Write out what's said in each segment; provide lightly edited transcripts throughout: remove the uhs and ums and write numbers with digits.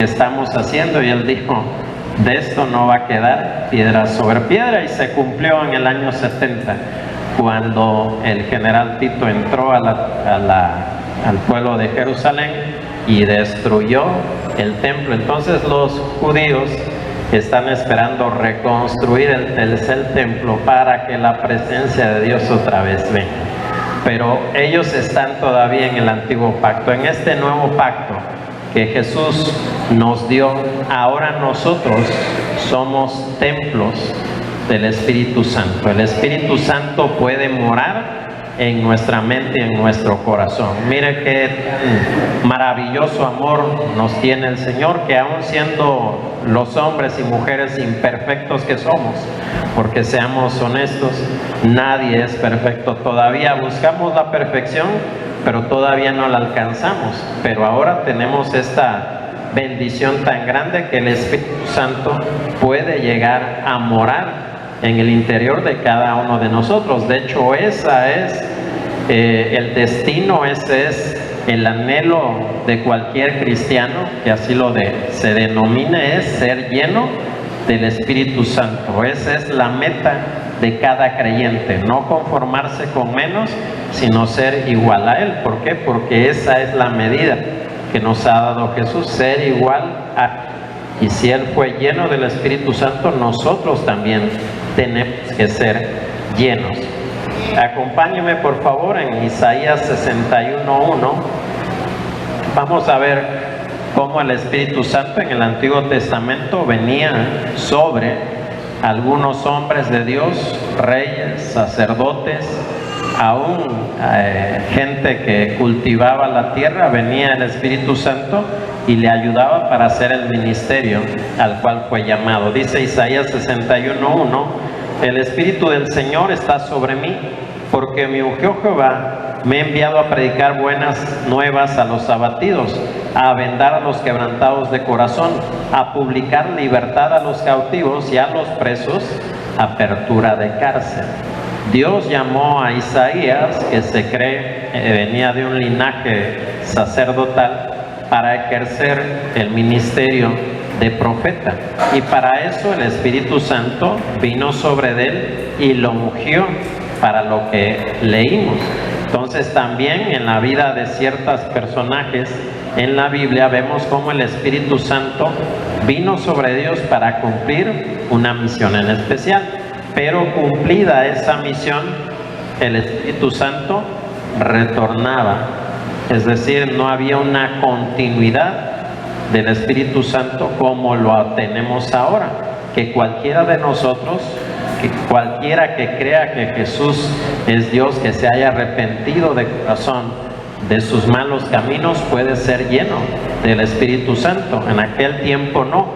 estamos haciendo, y él dijo, de esto no va a quedar piedra sobre piedra. Y se cumplió en el año 70, cuando el general Tito entró al pueblo de Jerusalén y destruyó el templo. Entonces los judíos están esperando reconstruir el tercer templo para que la presencia de Dios otra vez venga. Pero ellos están todavía en el antiguo pacto. En este nuevo pacto que Jesús nos dio, ahora nosotros somos templos del Espíritu Santo. El Espíritu Santo puede morar en nuestra mente y en nuestro corazón. Mire qué maravilloso amor nos tiene el Señor, que aún siendo los hombres y mujeres imperfectos que somos, porque seamos honestos, nadie es perfecto. Todavía buscamos la perfección, pero todavía no la alcanzamos. Pero ahora tenemos esta bendición tan grande que el Espíritu Santo puede llegar a morar en el interior de cada uno de nosotros. De hecho, esa es el destino, ese es el anhelo de cualquier cristiano, que así se denomine, es ser lleno del Espíritu Santo. Esa es la meta de cada creyente, no conformarse con menos, sino ser igual a Él. ¿Por qué? Porque esa es la medida que nos ha dado Jesús, ser igual a Él. Y si Él fue lleno del Espíritu Santo, nosotros también tenemos que ser llenos. Acompáñeme por favor en Isaías 61:1. Vamos a ver cómo el Espíritu Santo en el Antiguo Testamento venía sobre algunos hombres de Dios, reyes, sacerdotes, aún gente que cultivaba la tierra. Venía el Espíritu Santo y le ayudaba para hacer el ministerio al cual fue llamado. Dice Isaías 61:1: el Espíritu del Señor está sobre mí, porque me ungió Jehová, me ha enviado a predicar buenas nuevas a los abatidos, a vendar a los quebrantados de corazón, a publicar libertad a los cautivos y a los presos apertura de cárcel. Dios llamó a Isaías, que se cree venía de un linaje sacerdotal, para ejercer el ministerio de profeta, y para eso el Espíritu Santo vino sobre él y lo ungió para lo que leímos. Entonces también en la vida de ciertos personajes en la Biblia vemos cómo el Espíritu Santo vino sobre ellos para cumplir una misión en especial, pero cumplida esa misión, el Espíritu Santo retornaba. Es decir, no había una continuidad del Espíritu Santo como lo tenemos ahora, que cualquiera de nosotros, que cualquiera que crea que Jesús es Dios, que se haya arrepentido de corazón de sus malos caminos, puede ser lleno del Espíritu Santo. En aquel tiempo no,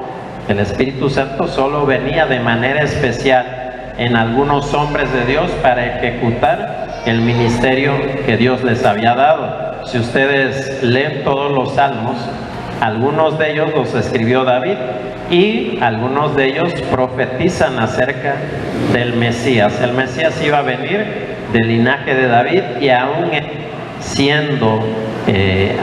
el Espíritu Santo solo venía de manera especial en algunos hombres de Dios para ejecutar el ministerio que Dios les había dado. Si ustedes leen todos los salmos, algunos de ellos los escribió David, y algunos de ellos profetizan acerca del Mesías. El Mesías iba a venir del linaje de David, y aún siendo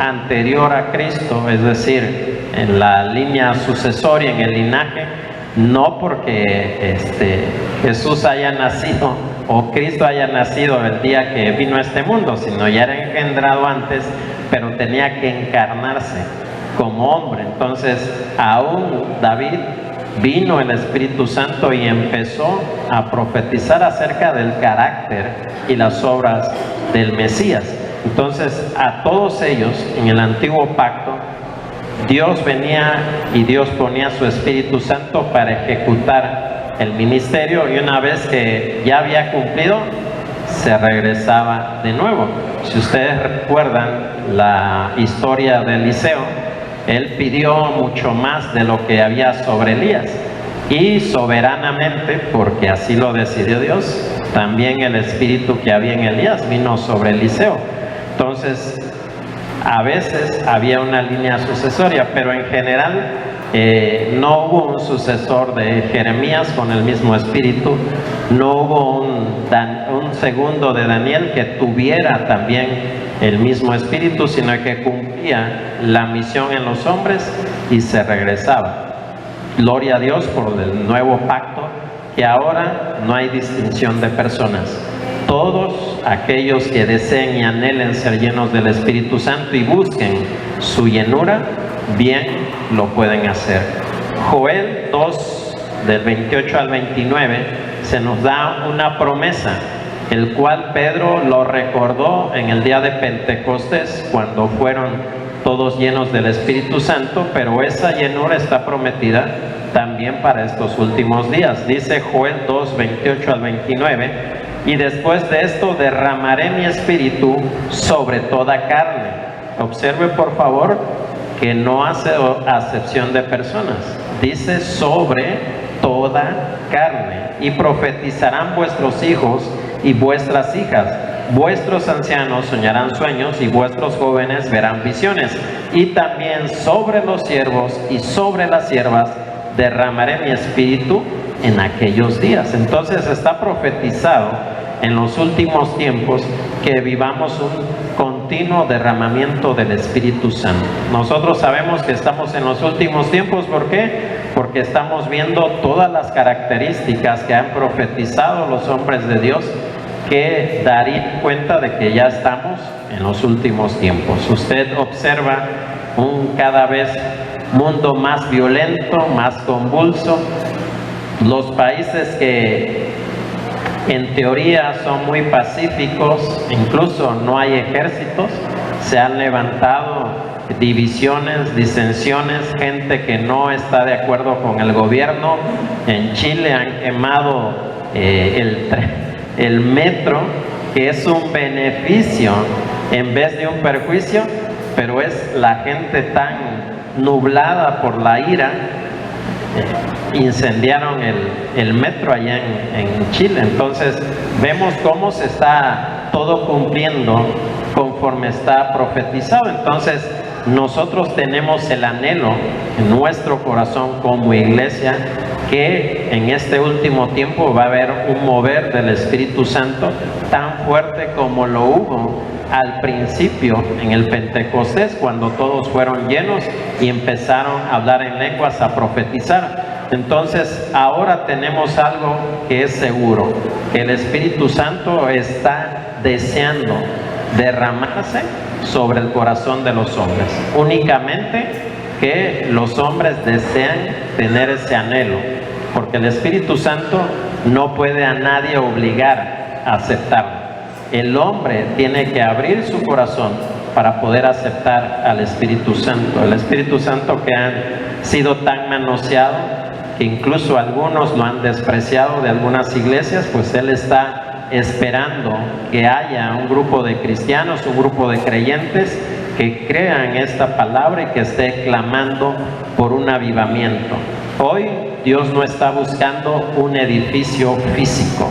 anterior a Cristo, es decir, en la línea sucesoria, en el linaje, no porque Jesús haya nacido o Cristo haya nacido el día que vino a este mundo, sino ya era engendrado antes, pero tenía que encarnarse como hombre. Entonces, aún David, vino el Espíritu Santo y empezó a profetizar acerca del carácter y las obras del Mesías. Entonces, a todos ellos en el antiguo pacto, Dios venía y Dios ponía su Espíritu Santo para ejecutar el ministerio, y una vez que ya había cumplido, se regresaba de nuevo. Si ustedes recuerdan la historia de Eliseo, él pidió mucho más de lo que había sobre Elías, y soberanamente, porque así lo decidió Dios, también el espíritu que había en Elías vino sobre Eliseo. Entonces, A veces había una línea sucesoria, pero en general no hubo un sucesor de Jeremías con el mismo espíritu, no hubo un segundo de Daniel que tuviera también el mismo espíritu, sino que cumplía la misión en los hombres y se regresaba. Gloria a Dios por el nuevo pacto, que ahora no hay distinción de personas. Todos aquellos que deseen y anhelen ser llenos del Espíritu Santo y busquen su llenura, bien lo pueden hacer. Joel 2, del 28 al 29, se nos da una promesa, el cual Pedro lo recordó en el día de Pentecostés, cuando fueron todos llenos del Espíritu Santo, pero esa llenura está prometida también para estos últimos días. Dice Joel 2, 28 al 29, y después de esto derramaré mi espíritu sobre toda carne. Observe por favor que no hace acepción de personas, dice sobre toda carne, y profetizarán vuestros hijos y vuestras hijas, vuestros ancianos soñarán sueños y vuestros jóvenes verán visiones, y también sobre los siervos y sobre las siervas derramaré mi espíritu en aquellos días. Entonces está profetizado en los últimos tiempos que vivamos un continuo derramamiento del Espíritu Santo. Nosotros sabemos que estamos en los últimos tiempos. ¿Por qué? Porque estamos viendo todas las características que han profetizado los hombres de Dios, que darían cuenta de que ya estamos en los últimos tiempos. Usted observa un cada vez mundo más violento, más convulso. Los países que en teoría son muy pacíficos, incluso no hay ejércitos, se han levantado divisiones, disensiones, gente que no está de acuerdo con el gobierno. En Chile han quemado el metro, que es un beneficio en vez de un perjuicio, pero es la gente tan nublada por la ira. Incendiaron el metro allá en Chile. Entonces vemos cómo se está todo cumpliendo conforme está profetizado. Entonces nosotros tenemos el anhelo en nuestro corazón como iglesia, que en este último tiempo va a haber un mover del Espíritu Santo tan fuerte como lo hubo al principio en el Pentecostés, cuando todos fueron llenos y empezaron a hablar en lenguas, a profetizar. Entonces ahora tenemos algo que es seguro, que el Espíritu Santo está deseando derramarse sobre el corazón de los hombres. Únicamente que los hombres desean tener ese anhelo, porque el Espíritu Santo no puede a nadie obligar a aceptarlo. El hombre tiene que abrir su corazón para poder aceptar al Espíritu Santo. El Espíritu Santo que ha sido tan manoseado, que incluso algunos lo han despreciado de algunas iglesias, pues Él está esperando que haya un grupo de cristianos, un grupo de creyentes que crean esta palabra y que esté clamando por un avivamiento. Hoy Dios no está buscando un edificio físico,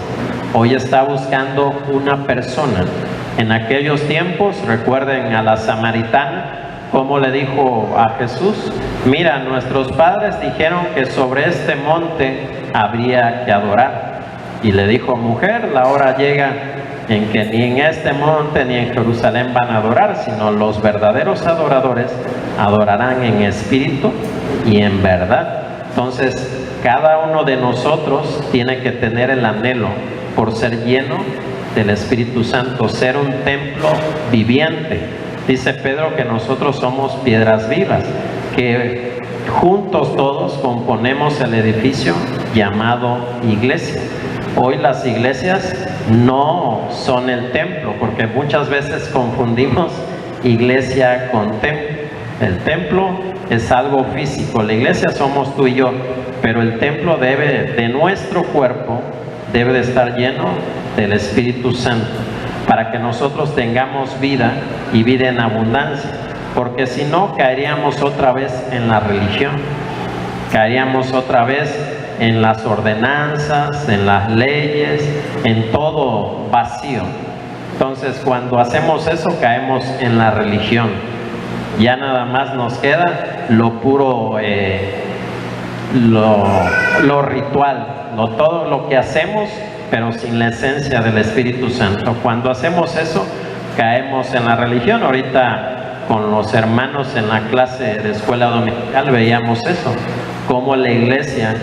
hoy está buscando una persona. En aquellos tiempos, recuerden a la samaritana, como le dijo a Jesús: mira, nuestros padres dijeron que sobre este monte habría que adorar. Y le dijo: mujer, la hora llega en que ni en este monte ni en Jerusalén van a adorar, sino los verdaderos adoradores adorarán en espíritu y en verdad. Entonces, cada uno de nosotros tiene que tener el anhelo por ser lleno del Espíritu Santo, ser un templo viviente. Dice Pedro que nosotros somos piedras vivas, que juntos todos componemos el edificio llamado iglesia. Hoy las iglesias no son el templo, porque muchas veces confundimos iglesia con templo. El templo es algo físico, la iglesia somos tú y yo, pero el templo de nuestro cuerpo debe de estar lleno del Espíritu Santo, para que nosotros tengamos vida y vida en abundancia, porque si no caeríamos otra vez en la religión, caeríamos otra vez en las ordenanzas, en las leyes, en todo vacío. Entonces cuando hacemos eso caemos en la religión. Ya nada más nos queda lo puro, lo ritual, todo lo que hacemos, pero sin la esencia del Espíritu Santo. Cuando hacemos eso, caemos en la religión. Ahorita con los hermanos en la clase de escuela dominical veíamos eso, cómo la iglesia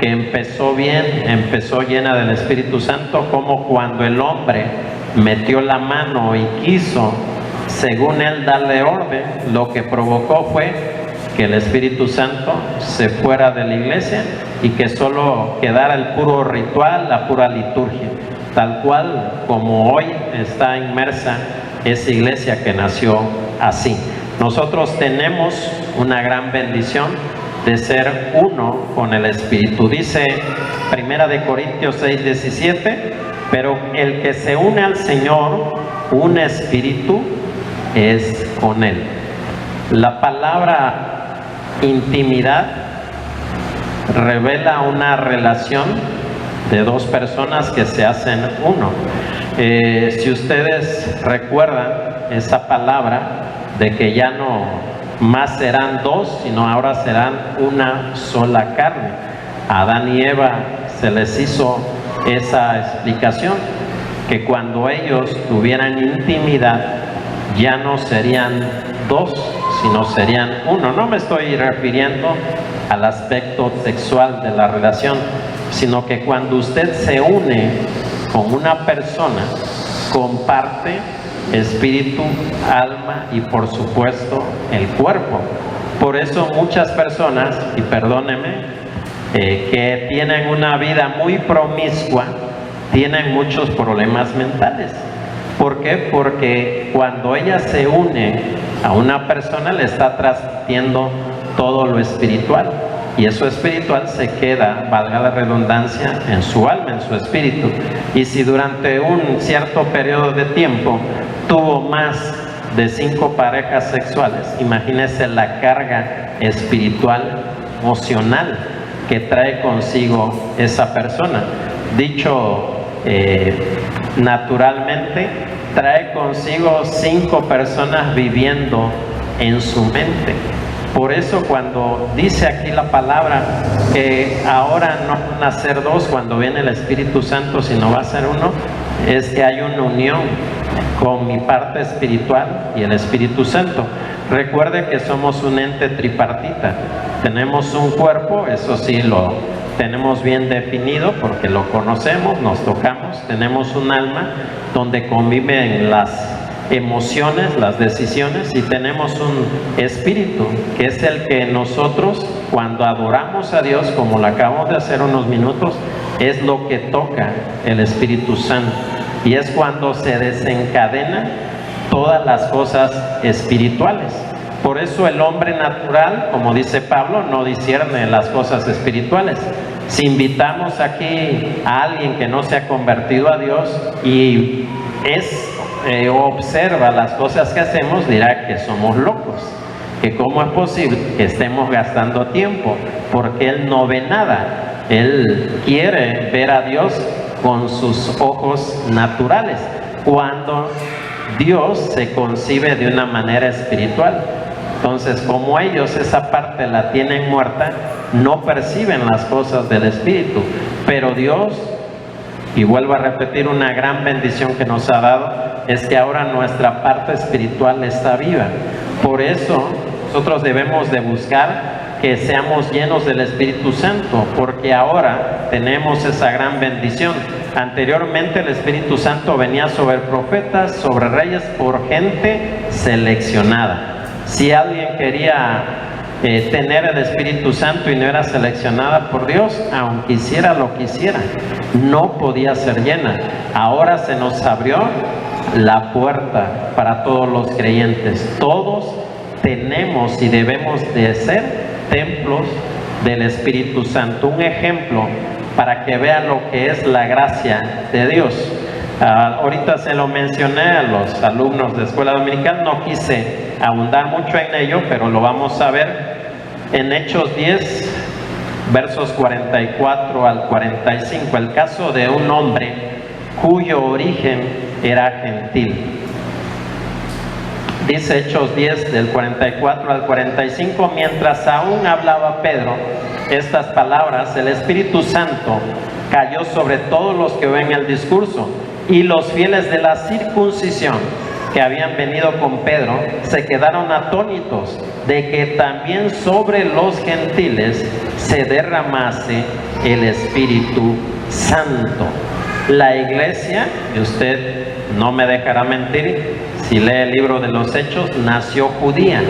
que empezó bien, empezó llena del Espíritu Santo, como cuando el hombre metió la mano y quiso, según él, darle orden, lo que provocó fue que el Espíritu Santo se fuera de la iglesia y que solo quedara el puro ritual, la pura liturgia, tal cual como hoy está inmersa esa iglesia que nació así. Nosotros tenemos una gran bendición de ser uno con el Espíritu. Dice 1 Corintios 6:17, pero el que se une al Señor, un espíritu es con Él. La palabra intimidad revela una relación de dos personas que se hacen uno. Si ustedes recuerdan esa palabra de que ya no más serán dos, sino ahora serán una sola carne. A Adán y Eva se les hizo esa explicación, que cuando ellos tuvieran intimidad ya no serían dos, sino serían uno. No me estoy refiriendo al aspecto sexual de la relación, sino que cuando usted se une con una persona, comparte espíritu, alma y por supuesto el cuerpo. Por eso muchas personas, y perdónenme, que tienen una vida muy promiscua, tienen muchos problemas mentales. ¿Por qué? Porque cuando ella se une a una persona, le está transmitiendo todo lo espiritual, y eso espiritual se queda, valga la redundancia, en su alma, en su espíritu. Y si durante un cierto periodo de tiempo tuvo más de 5 parejas sexuales, imagínese la carga espiritual, emocional que trae consigo esa persona. Dicho naturalmente, trae consigo 5 personas viviendo en su mente. Por eso cuando dice aquí la palabra que ahora no van a ser dos cuando viene el Espíritu Santo, sino va a ser uno, es que hay una unión con mi parte espiritual y el Espíritu Santo. Recuerde que somos un ente tripartita. Tenemos un cuerpo, eso sí lo tenemos bien definido porque lo conocemos, nos tocamos. Tenemos un alma donde conviven las emociones, las decisiones, y tenemos un espíritu que es el que nosotros, cuando adoramos a Dios, como lo acabamos de hacer unos minutos, es lo que toca el Espíritu Santo, y es cuando se desencadenan todas las cosas espirituales. Por eso el hombre natural, como dice Pablo, no discierne las cosas espirituales. Si invitamos aquí a alguien que no se ha convertido a Dios y observa las cosas que hacemos, dirá que somos locos, que cómo es posible que estemos gastando tiempo, porque él no ve nada. Él quiere ver a Dios con sus ojos naturales, cuando Dios se concibe de una manera espiritual. Entonces, como ellos esa parte la tienen muerta, no perciben las cosas del Espíritu. Pero Dios, y vuelvo a repetir, una gran bendición que nos ha dado es que ahora nuestra parte espiritual está viva. Por eso nosotros debemos de buscar que seamos llenos del Espíritu Santo, porque ahora tenemos esa gran bendición. Anteriormente el Espíritu Santo venía sobre profetas, sobre reyes, por gente seleccionada. Si alguien quería tener el Espíritu Santo y no era seleccionada por Dios, aunque hiciera lo que hiciera, no podía ser llena. Ahora se nos abrió la puerta para todos los creyentes. Todos tenemos y debemos de ser templos del Espíritu Santo. Un ejemplo para que vean lo que es la gracia de Dios. Ahorita se lo mencioné a los alumnos de escuela dominical, no quise abundar mucho en ello, pero lo vamos a ver en Hechos 10, versos 44 al 45, el caso de un hombre cuyo origen era gentil. Dice Hechos 10 del 44 al 45, mientras aún hablaba Pedro estas palabras, el Espíritu Santo cayó sobre todos los que oían el discurso, y los fieles de la circuncisión que habían venido con Pedro se quedaron atónitos de que también sobre los gentiles se derramase el Espíritu Santo. La iglesia, y usted no me dejará mentir, si lee el libro de los Hechos, nació judía.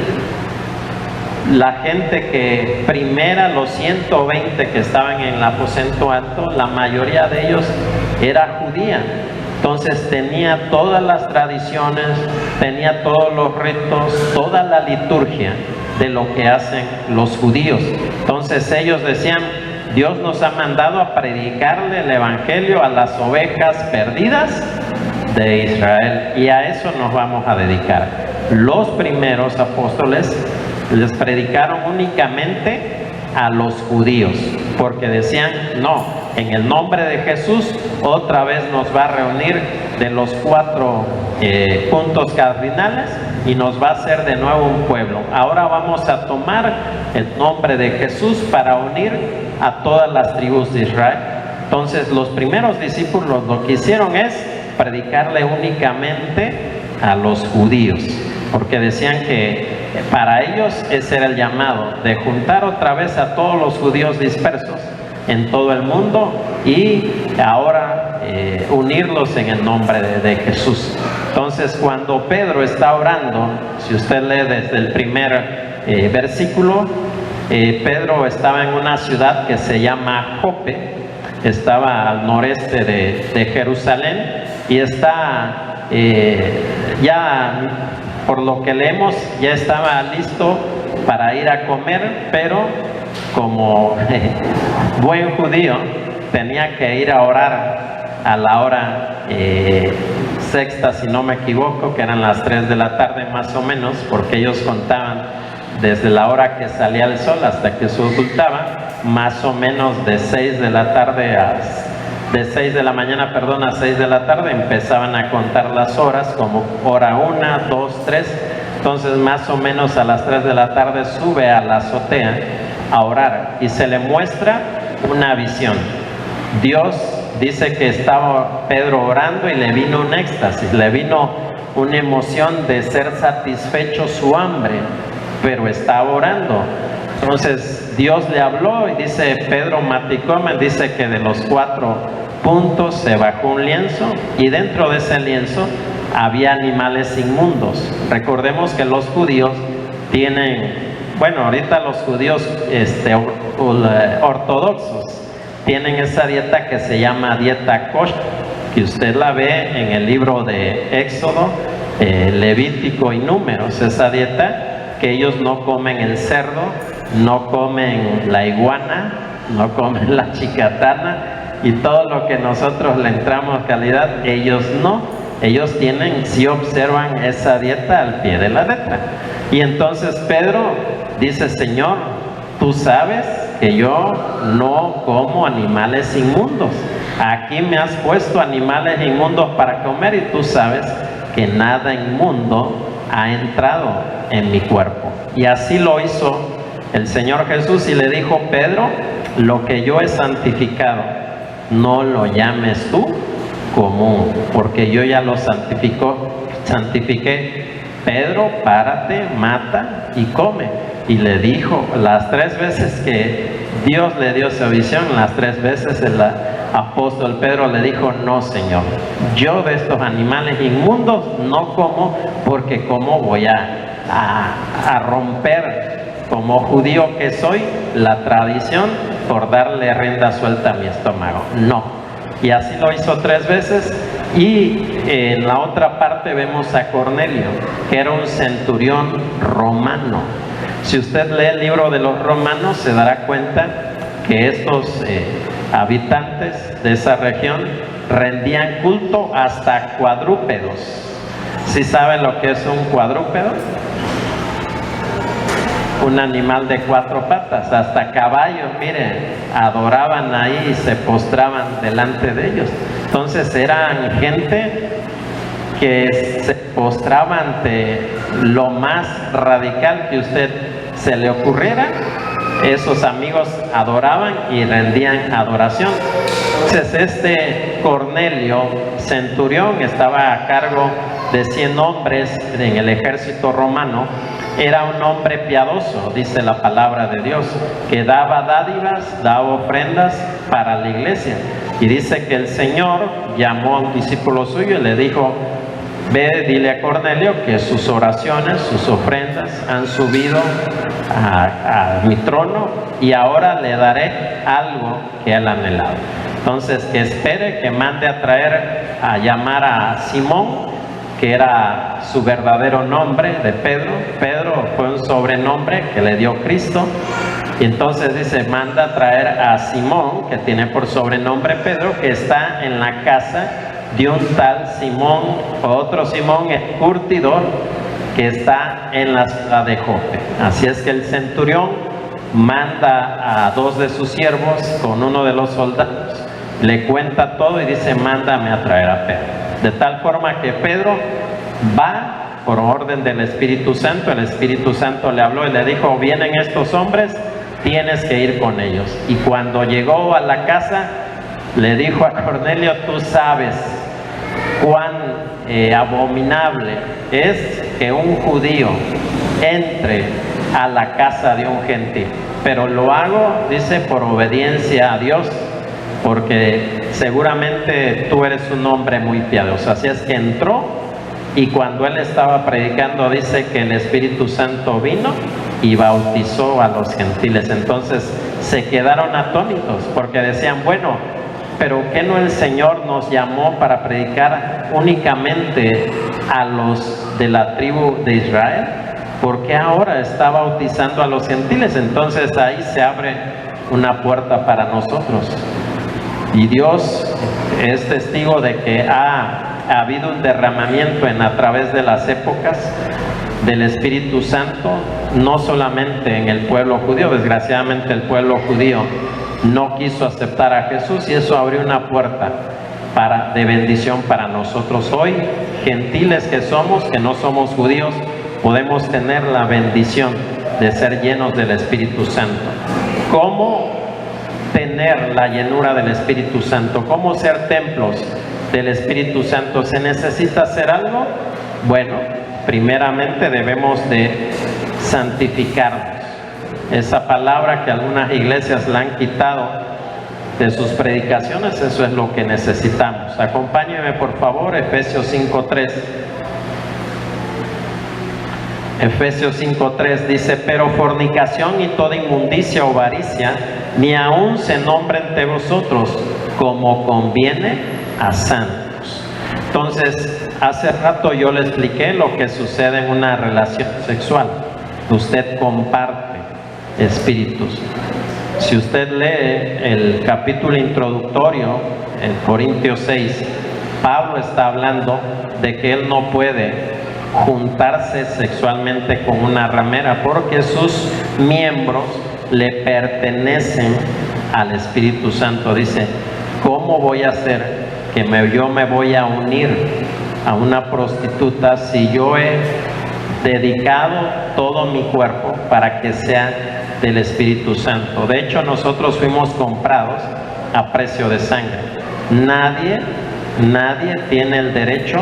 La gente que primera, los 120 que estaban en el aposento alto, la mayoría de ellos era judía. Entonces tenía todas las tradiciones, tenía todos los ritos, toda la liturgia de lo que hacen los judíos. Entonces ellos decían, Dios nos ha mandado a predicarle el evangelio a las ovejas perdidas de Israel, y a eso nos vamos a dedicar. Los primeros apóstoles les predicaron únicamente a los judíos, porque decían, no, en el nombre de Jesús otra vez nos va a reunir de los 4 puntos cardinales y nos va a hacer de nuevo un pueblo. Ahora vamos a tomar el nombre de Jesús para unir a todas las tribus de Israel. Entonces los primeros discípulos lo que hicieron es predicarle únicamente a los judíos, porque decían que para ellos ese era el llamado, de juntar otra vez a todos los judíos dispersos en todo el mundo y ahora unirlos en el nombre de Jesús. Entonces cuando Pedro está orando, si usted lee desde el primer versículo, Pedro estaba en una ciudad que se llama Jope, estaba al noreste de Jerusalén, y está ya, por lo que leemos, ya estaba listo para ir a comer, pero como buen judío tenía que ir a orar a la hora sexta, si no me equivoco, que eran las 3 de la tarde más o menos, porque ellos contaban desde la hora que salía el sol hasta que se ocultaba, más o menos de 6 de la tarde de 6 de la mañana, perdón, a 6 de la tarde empezaban a contar las horas, como hora 1, 2, 3. Entonces más o menos a las 3 de la tarde sube a la azotea a orar y se le muestra una visión. Dios dice que estaba Pedro orando y le vino un éxtasis, le vino una emoción de ser satisfecho su hambre, pero estaba orando. Entonces Dios le habló y dice, Pedro maticome, dice que de los 4 puntos se bajó un lienzo y dentro de ese lienzo había animales inmundos. Recordemos que los judíos tienen, bueno, ahorita los judíos ortodoxos tienen esa dieta que se llama dieta kosher, que usted la ve en el libro de Éxodo, Levítico y Números. Esa dieta que ellos no comen el cerdo, no comen la iguana, no comen la chicatana y todo lo que nosotros le entramos calidad, ellos no. Ellos tienen, sí observan esa dieta al pie de la letra. Y entonces Pedro dice, Señor, tú sabes que yo no como animales inmundos. Aquí me has puesto animales inmundos para comer y tú sabes que nada inmundo ha entrado en mi cuerpo. Y así lo hizo el Señor Jesús y le dijo, Pedro, lo que yo he santificado, no lo llames tú común, porque yo ya lo santifiqué. Pedro, párate, mata y come. Y le dijo, las 3 veces que Dios le dio esa visión, las 3 veces el apóstol Pedro le dijo, no, Señor, yo de estos animales inmundos no como, porque como voy a romper, como judío que soy, la tradición por darle rienda suelta a mi estómago. No. Y así lo hizo 3 veces. Y en la otra parte vemos a Cornelio, que era un centurión romano. Si usted lee el libro de los Romanos, se dará cuenta que estos habitantes de esa región rendían culto hasta cuadrúpedos. ¿Sí saben lo que es un cuadrúpedo? Un animal de 4 patas, hasta caballos, miren, adoraban ahí y se postraban delante de ellos. Entonces eran gente que se postraba ante lo más radical que usted se le ocurriera, esos amigos adoraban y rendían adoración. Entonces este Cornelio, centurión, estaba a cargo de 100 hombres en el ejército romano. Era un hombre piadoso, dice la palabra de Dios, que daba dádivas, daba ofrendas para la iglesia. Y dice que el Señor llamó a un discípulo suyo y le dijo: ve, dile a Cornelio que sus oraciones, sus ofrendas han subido a mi trono y ahora le daré algo que él anhelaba. Entonces que espere, que mande a traer, a llamar a Simón, que era su verdadero nombre de Pedro. Pedro fue un sobrenombre que le dio Cristo. Y entonces dice, manda a traer a Simón, que tiene por sobrenombre Pedro, que está en la casa de un tal Simón, otro Simón, el curtidor, que está en la ciudad de Jope. Así es que el centurión manda a 2 de sus siervos con uno de los soldados, le cuenta todo y dice: mándame a traer a Pedro. De tal forma que Pedro va por orden del Espíritu Santo. El Espíritu Santo le habló y le dijo: vienen estos hombres, tienes que ir con ellos. Y cuando llegó a la casa, le dijo a Cornelio: tú sabes cuán abominable es que un judío entre a la casa de un gentil, pero lo hago, dice, por obediencia a Dios, porque seguramente tú eres un hombre muy piadoso. Así es que entró, y cuando él estaba predicando, dice que el Espíritu Santo vino y bautizó a los gentiles. Entonces se quedaron atónitos, porque decían: bueno, pero ¿qué no el Señor nos llamó para predicar únicamente a los de la tribu de Israel? ¿Por qué ahora está bautizando a los gentiles? Entonces ahí se abre una puerta para nosotros. Y Dios es testigo de que ha habido un derramamiento a través de las épocas del Espíritu Santo, no solamente en el pueblo judío. Desgraciadamente el pueblo judío no quiso aceptar a Jesús, y eso abrió una puerta de bendición para nosotros. Hoy, gentiles que somos, que no somos judíos, podemos tener la bendición de ser llenos del Espíritu Santo. ¿Cómo tener la llenura del Espíritu Santo? ¿Cómo ser templos del Espíritu Santo? ¿Se necesita hacer algo? Bueno, primeramente debemos de santificarnos. Esa palabra que algunas iglesias la han quitado de sus predicaciones, eso es lo que necesitamos. Acompáñenme por favor, Efesios 5:3. Efesios 5:3 dice: pero fornicación y toda inmundicia o avaricia ni aun se nombre entre vosotros, como conviene a santos. Entonces, hace rato yo le expliqué lo que sucede en una relación sexual. Usted comparte espíritus. Si usted lee el capítulo introductorio en Corintios 6, Pablo está hablando de que él no puede juntarse sexualmente con una ramera, porque sus miembros le pertenecen al Espíritu Santo. Dice: ¿cómo voy a hacer que yo me voy a unir a una prostituta si yo he dedicado todo mi cuerpo para que sea del Espíritu Santo? De hecho, nosotros fuimos comprados a precio de sangre. Nadie tiene el derecho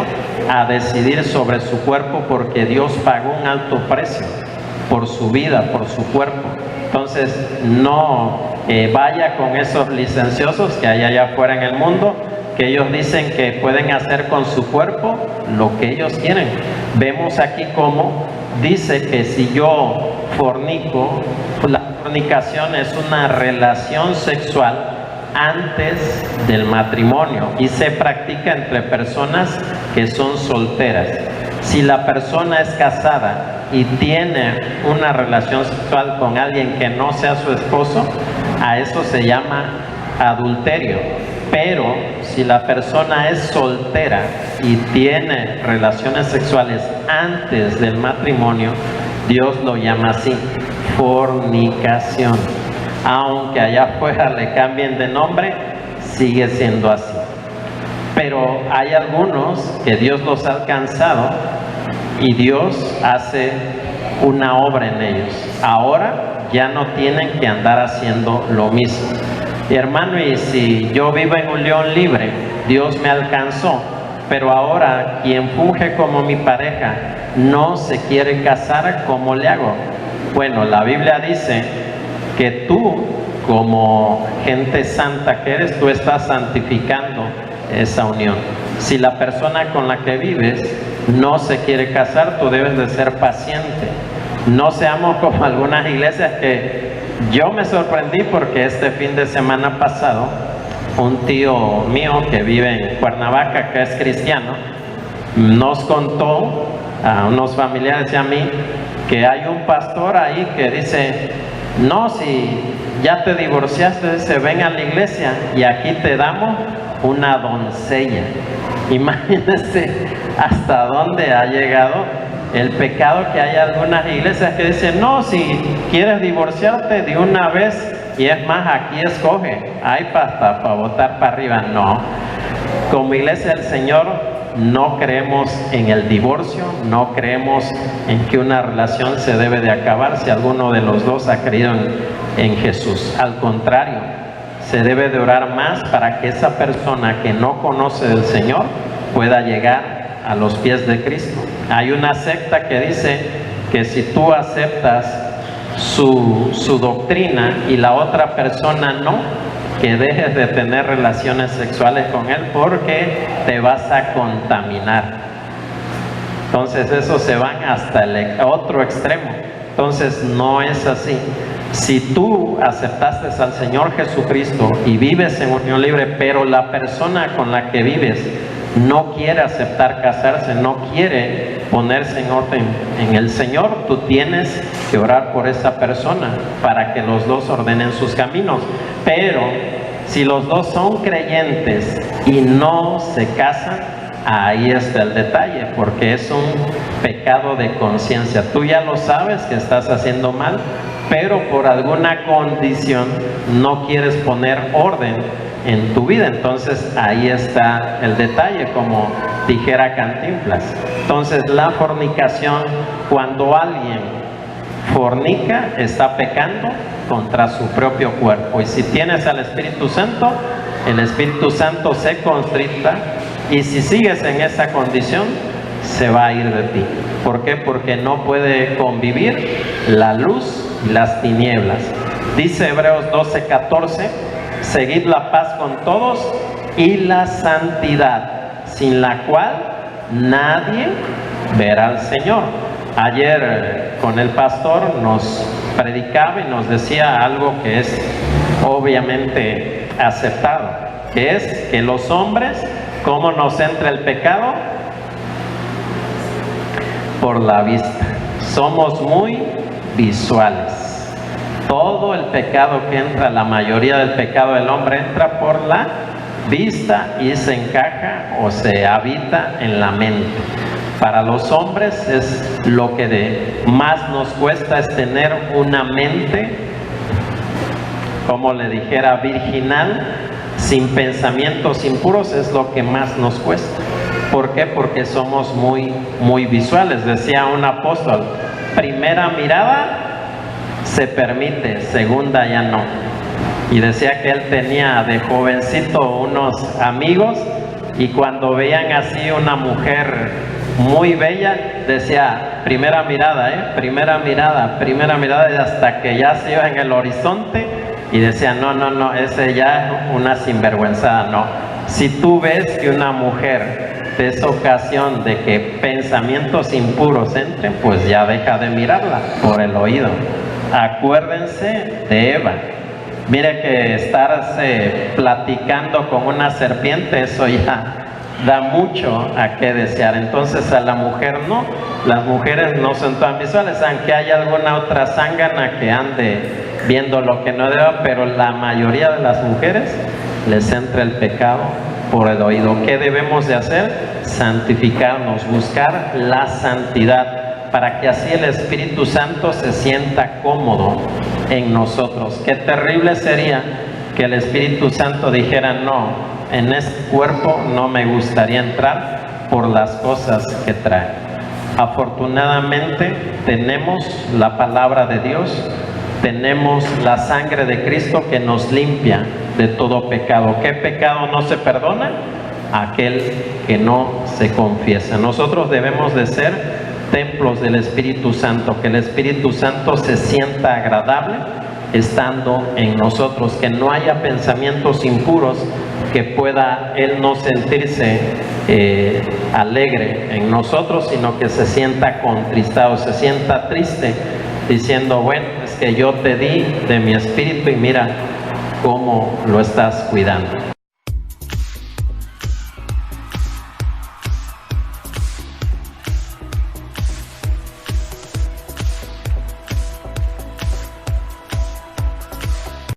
a decidir sobre su cuerpo, porque Dios pagó un alto precio por su vida, por su cuerpo. Entonces, no vaya con esos licenciosos que hay allá afuera en el mundo, que ellos dicen que pueden hacer con su cuerpo lo que ellos quieren. Vemos aquí cómo dice que si yo fornico, la fornicación es una relación sexual antes del matrimonio y se practica entre personas que son solteras. Si la persona es casada y tiene una relación sexual con alguien que no sea su esposo, a eso se llama adulterio. Pero si la persona es soltera y tiene relaciones sexuales antes del matrimonio, Dios lo llama así: fornicación. Aunque allá afuera le cambien de nombre, sigue siendo así. Pero hay algunos que Dios los ha alcanzado y Dios hace una obra en ellos. Ahora ya no tienen que andar haciendo lo mismo. Y hermano, y si yo vivo en unión libre, Dios me alcanzó, pero ahora quien funge como mi pareja no se quiere casar, ¿cómo le hago? Bueno, la Biblia dice que tú, como gente santa que eres, tú estás santificando esa unión. Si la persona con la que vives no se quiere casar, tú debes de ser paciente. No seamos como algunas iglesias que yo me sorprendí, porque este fin de semana pasado un tío mío que vive en Cuernavaca, que es cristiano, nos contó a unos familiares y a mí que hay un pastor ahí que dice: no, si ya te divorciaste, se ven a la iglesia y aquí te damos una doncella. Imagínense hasta dónde ha llegado el pecado, que hay algunas iglesias que dicen: no, si quieres divorciarte de una vez, y es más, aquí escoge, hay para votar para arriba. No, como iglesia del Señor no creemos en el divorcio, no creemos en que una relación se debe de acabar si alguno de los dos ha creído en Jesús. Al contrario, se debe de orar más para que esa persona que no conoce del Señor pueda llegar a los pies de Cristo. Hay una secta que dice que si tú aceptas su doctrina y la otra persona no, que dejes de tener relaciones sexuales con él porque te vas a contaminar. Entonces eso se van hasta el otro extremo. Entonces no es así. Si tú aceptaste al Señor Jesucristo y vives en unión libre, pero la persona con la que vives no quiere aceptar casarse, no quiere ponerse en orden en el Señor, tú tienes que orar por esa persona para que los dos ordenen sus caminos. Pero si los dos son creyentes y no se casan, ahí está el detalle, porque es un pecado de conciencia. Tú ya lo sabes que estás haciendo mal, pero por alguna condición no quieres poner orden en tu vida. Entonces ahí está el detalle, como dijera Cantinflas. Entonces la fornicación, cuando alguien fornica, está pecando contra su propio cuerpo. Y si tienes al Espíritu Santo, el Espíritu Santo se constricta, y si sigues en esa condición, se va a ir de ti. ¿Por qué? Porque no puede convivir la luz y las tinieblas. Dice Hebreos 12:14: seguid la paz con todos y la santidad, sin la cual nadie verá al Señor. Ayer con el pastor nos predicaba y nos decía algo que es obviamente aceptado, que es que los hombres, ¿cómo nos entra el pecado? Por la vista. Somos muy visuales. Todo el pecado que entra, la mayoría del pecado del hombre entra por la vista y se encaja o se habita en la mente. Para los hombres es lo que más nos cuesta, es tener una mente, como le dijera, virginal, sin pensamientos impuros. Es lo que más nos cuesta. ¿Por qué? Porque somos muy visuales. Decía un apóstol: primera mirada se permite, segunda ya no. Y decía que él tenía de jovencito unos amigos, y cuando veían así una mujer muy bella, decía: primera mirada, primera mirada, y hasta que ya se iba en el horizonte, y decía: no, ese ya es una sinvergüenzada. No, si tú ves que una mujer es ocasión de que pensamientos impuros entren, pues ya deja de mirarla por el oído. Acuérdense de Eva. Mire que estarse platicando con una serpiente, eso ya da mucho a qué desear. Entonces a la mujer no, las mujeres no son tan visuales, aunque haya alguna otra zángana que ande viendo lo que no deba, pero la mayoría de las mujeres les entra el pecado por el oído. ¿Qué debemos de hacer? Santificarnos, buscar la santidad, para que así el Espíritu Santo se sienta cómodo en nosotros. Qué terrible sería que el Espíritu Santo dijera: no, en este cuerpo no me gustaría entrar por las cosas que trae. Afortunadamente tenemos la palabra de Dios, tenemos la sangre de Cristo que nos limpia de todo pecado. ¿Qué pecado no se perdona? Aquel que no se confiesa. Nosotros debemos de ser templos del Espíritu Santo, que el Espíritu Santo se sienta agradable estando en nosotros, que no haya pensamientos impuros, que pueda Él no sentirse alegre en nosotros, sino que se sienta contristado, se sienta triste, diciendo, bueno, es que yo te di de mi espíritu y mira cómo lo estás cuidando.